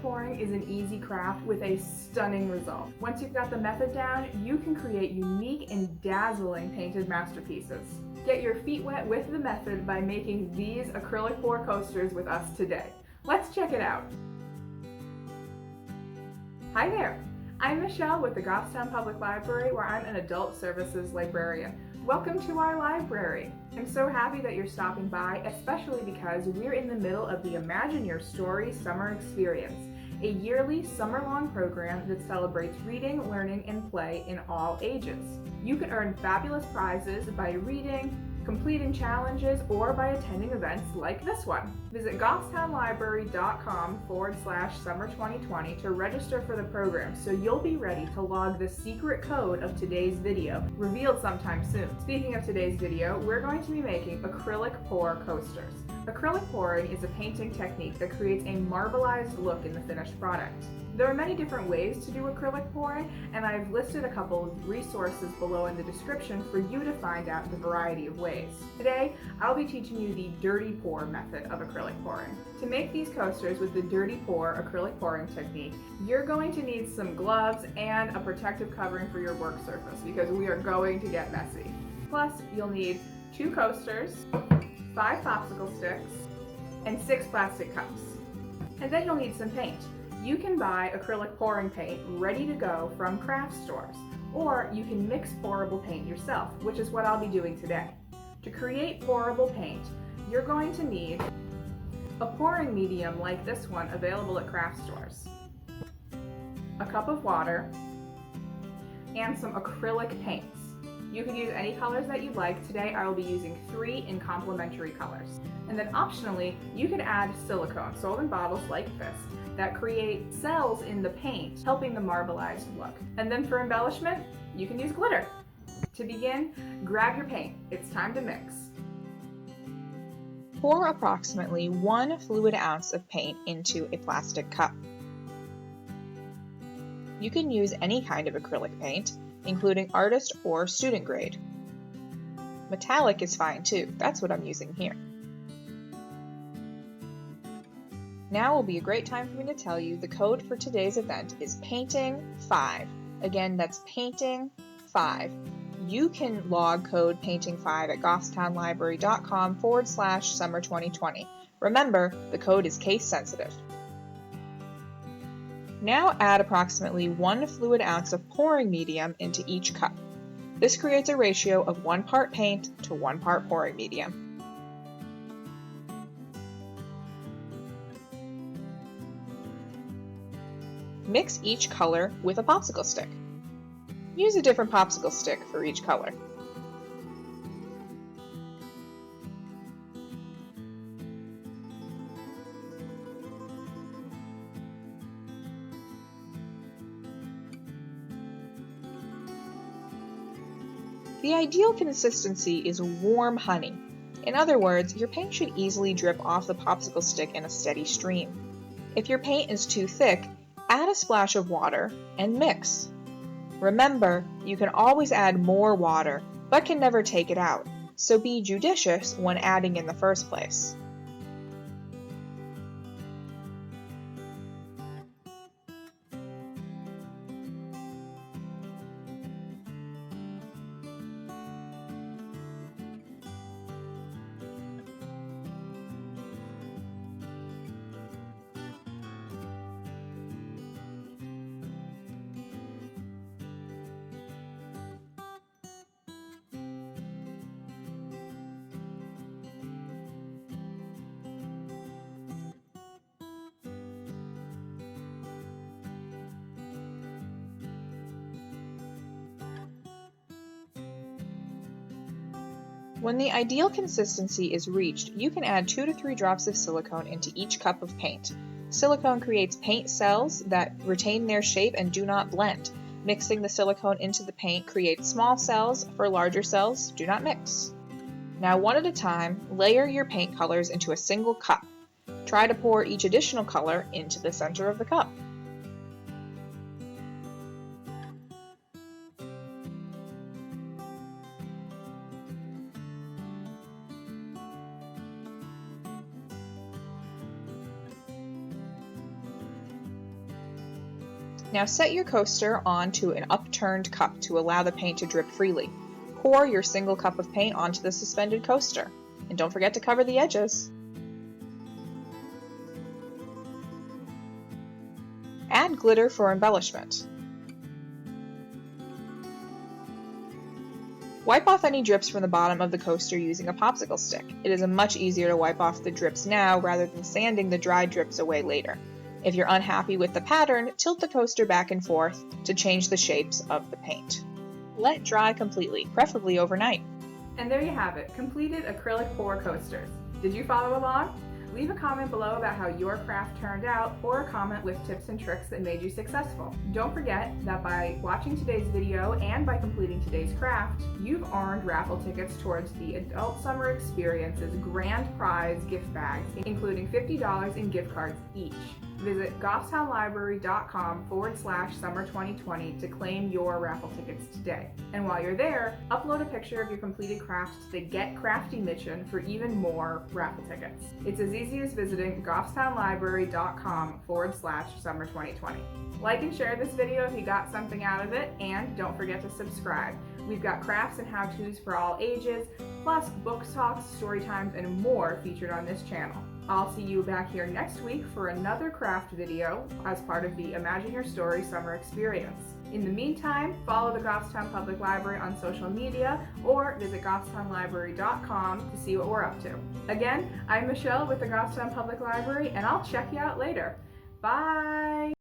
pouring is an easy craft with a stunning result. Once you've got the method down, you can create unique and dazzling painted masterpieces. Get your feet wet with the method by making these acrylic pour coasters with us today. Let's check it out. Hi there, I'm Michelle with the Goffstown Public Library, where I'm an adult services librarian. Welcome to our library. I'm so happy that you're stopping by, especially because we're in the middle of the Imagine Your Story Summer Experience, a yearly summer-long program that celebrates reading, learning, and play in all ages. You can earn fabulous prizes by reading, completing challenges, or by attending events like this one. Visit goffstownlibrary.com/summer2020 to register for the program so you'll be ready to log the secret code of today's video, revealed sometime soon. Speaking of today's video, we're going to be making acrylic pour coasters. Acrylic pouring is a painting technique that creates a marbleized look in the finished product. There are many different ways to do acrylic pouring, and I've listed a couple of resources below in the description for you to find out the variety of ways. Today, I'll be teaching you the dirty pour method of acrylic pouring. To make these coasters with the dirty pour acrylic pouring technique, you're going to need some gloves and a protective covering for your work surface because we are going to get messy. Plus, you'll need 2 coasters, 5 popsicle sticks, and 6 plastic cups. And then you'll need some paint. You can buy acrylic pouring paint ready to go from craft stores, or you can mix pourable paint yourself, which is what I'll be doing today. To create pourable paint, you're going to need a pouring medium like this one available at craft stores, a cup of water, and some acrylic paints. You can use any colors that you like. Today I will be using 3 in complementary colors. And then optionally, you can add silicone sold in bottles like this that create cells in the paint, helping the marbleized look. And then for embellishment, you can use glitter. To begin, grab your paint. It's time to mix. Pour approximately 1 fluid ounce of paint into a plastic cup. You can use any kind of acrylic paint, including artist or student grade. Metallic is fine too, that's what I'm using here. Now will be a great time for me to tell you the code for today's event is Painting 5. Again, that's Painting 5. You can log code Painting 5 at goffstownlibrary.com/summer2020. Remember, the code is case sensitive. Now add approximately 1 fluid ounce of pouring medium into each cup. This creates a ratio of 1 part paint to 1 part pouring medium. Mix each color with a popsicle stick. Use a different popsicle stick for each color. The ideal consistency is warm honey. In other words, your paint should easily drip off the popsicle stick in a steady stream. If your paint is too thick, add a splash of water and mix. Remember, you can always add more water, but can never take it out, so be judicious when adding in the first place. When the ideal consistency is reached, you can add 2 to 3 drops of silicone into each cup of paint. Silicone creates paint cells that retain their shape and do not blend. Mixing the silicone into the paint creates small cells. For larger cells, do not mix. Now, one at a time, layer your paint colors into a single cup. Try to pour each additional color into the center of the cup. Now set your coaster onto an upturned cup to allow the paint to drip freely. Pour your single cup of paint onto the suspended coaster. And don't forget to cover the edges. Add glitter for embellishment. Wipe off any drips from the bottom of the coaster using a popsicle stick. It is much easier to wipe off the drips now rather than sanding the dry drips away later. If you're unhappy with the pattern, tilt the coaster back and forth to change the shapes of the paint. Let dry completely, preferably overnight. And there you have it, completed acrylic pour coasters. Did you follow along? Leave a comment below about how your craft turned out, or a comment with tips and tricks that made you successful. Don't forget that by watching today's video and by completing today's craft, you've earned raffle tickets towards the Adult Summer Experience's grand prize gift bags, including $50 in gift cards each. Visit goffstownlibrary.com/summer2020 to claim your raffle tickets today. And while you're there, upload a picture of your completed craft to the Get Crafty mission for even more raffle tickets. It's as easy as visiting goffstownlibrary.com/summer2020. Like and share this video if you got something out of it, and don't forget to subscribe. We've got crafts and how-tos for all ages, plus book talks, story times, and more featured on this channel. I'll see you back here next week for another craft video as part of the Imagine Your Story Summer Experience. In the meantime, follow the Goffstown Public Library on social media or visit goffstownlibrary.com to see what we're up to. Again, I'm Michelle with the Goffstown Public Library, and I'll check you out later. Bye!